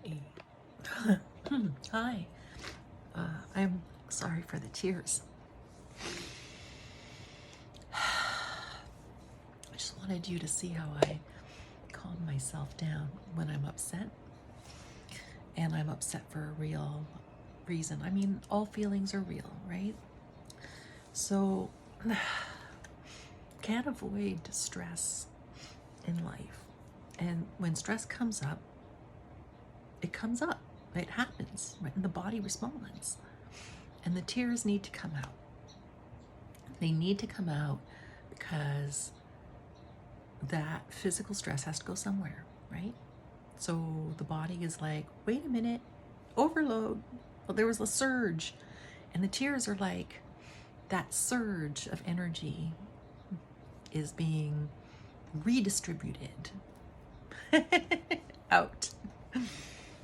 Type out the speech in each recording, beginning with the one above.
Hey. Hi. I'm sorry for the tears. I just wanted you to see how I calm myself down when I'm upset. And I'm upset for a real reason. I mean, all feelings are real, right? So, can't avoid stress in life. And when stress comes up, it comes up. It happens, right? And the body responds. And the tears need to come out. They need to come out because that physical stress has to go somewhere, right? So the body is like, wait a minute, overload. Well, there was a surge. And the tears are like, that surge of energy is being redistributed out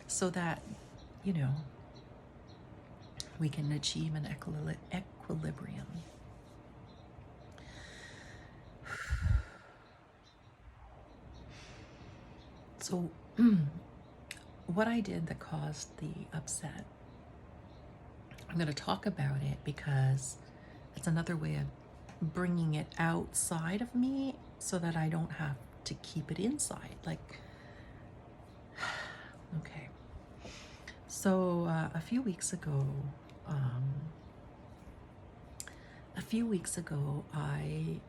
so that, you know, we can achieve an equilibrium. So, what I did that caused the upset, I'm going to talk about it because it's another way of bringing it outside of me so that I don't have to keep it inside. Like, okay. So, a few weeks ago, I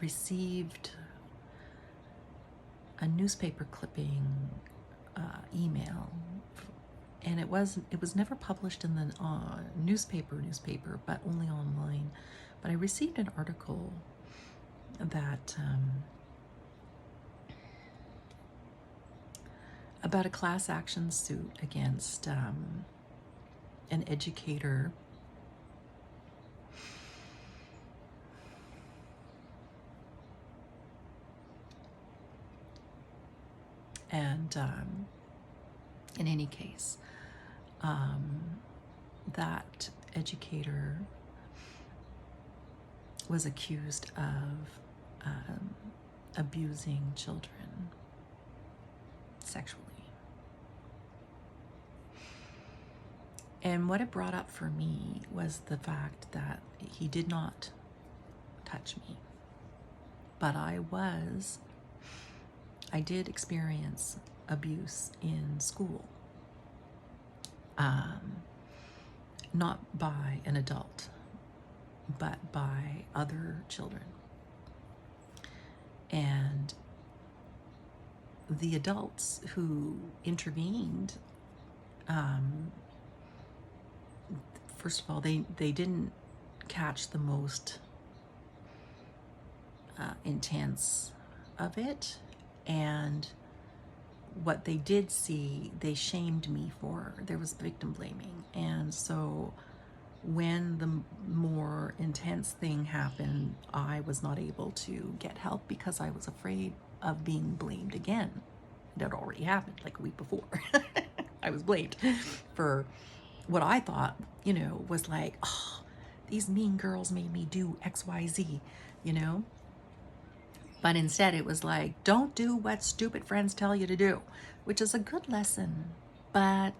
received a newspaper clipping email, and it was never published in the newspaper, but only online. But I received an article that about a class action suit against an educator and in any case, that educator was accused of abusing children sexually. And what it brought up for me was the fact that he did not touch me, but I did experience abuse in school. Not by an adult, but by other children. And the adults who intervened, first of all, they didn't catch the most intense of it, and what they did see, they shamed me for. There was victim blaming. And so when the more intense thing happened, I was not able to get help because I was afraid of being blamed again. It had already happened like a week before. I was blamed for what I thought, was like, oh, these mean girls made me do XYZ, But instead it was like, don't do what stupid friends tell you to do, which is a good lesson, but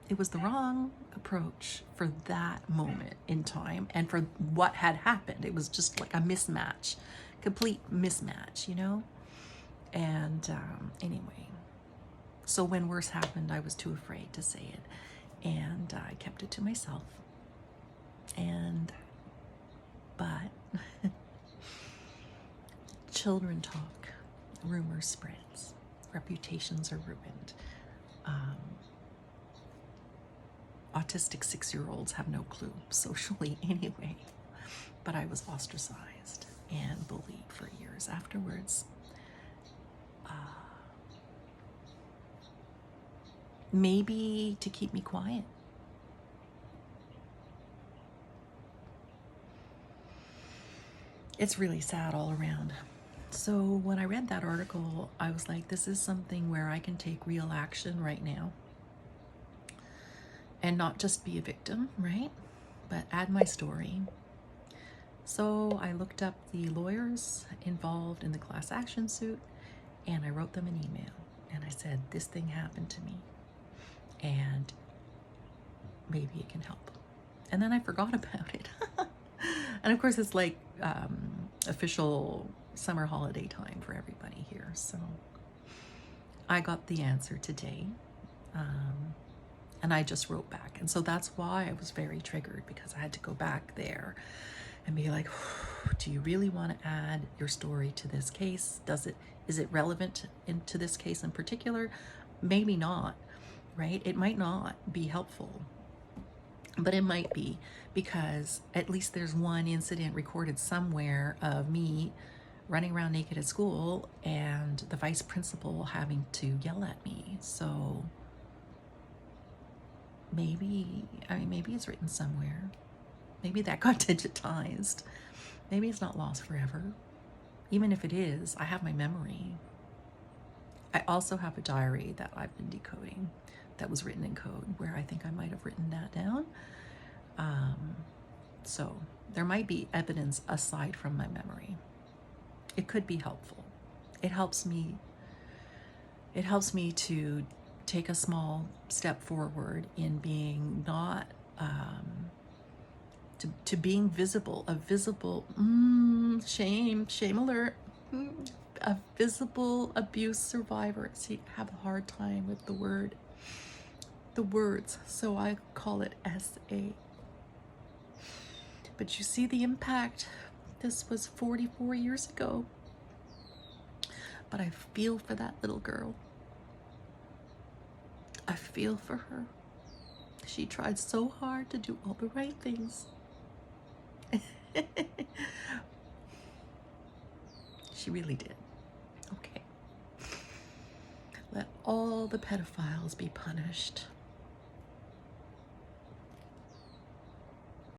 it was the wrong approach for that moment in time and for what had happened. It was just like a mismatch, complete mismatch, And anyway, so when worse happened, I was too afraid to say it, and I kept it to myself. But children talk, rumor spreads, reputations are ruined. Autistic 6-year-olds have no clue socially anyway. But I was ostracized and bullied for years afterwards. Maybe to keep me quiet. It's really sad all around. So when I read that article, I was like, this is something where I can take real action right now and not just be a victim, right? But add my story. So I looked up the lawyers involved in the class action suit, And I wrote them an email and I said, this thing happened to me and maybe it can help. And then I forgot about it. And of course it's like official summer holiday time for everybody here. So I got the answer today. And I just wrote back. And so that's why I was very triggered, because I had to go back there and be like, do you really want to add your story to this case? Is it relevant to this case in particular? Maybe not, right? It might not be helpful, but it might be, because at least there's one incident recorded somewhere of me running around naked at school and the vice principal having to yell at me. So maybe it's written somewhere. Maybe that got digitized. Maybe it's not lost forever. Even if it is, I have my memory. I also have a diary that I've been decoding that was written in code, where I think I might have written that down. So there might be evidence aside from my memory. It could be helpful. It helps me to take a small step forward in being not to being visible, a visible shame alert, a visible abuse survivor. See, I have a hard time with the words, so I call it S.A. But you see the impact. This was 44 years ago. But I feel for that little girl. I feel for her. She tried so hard to do all the right things. She really did. Okay. Let all the pedophiles be punished.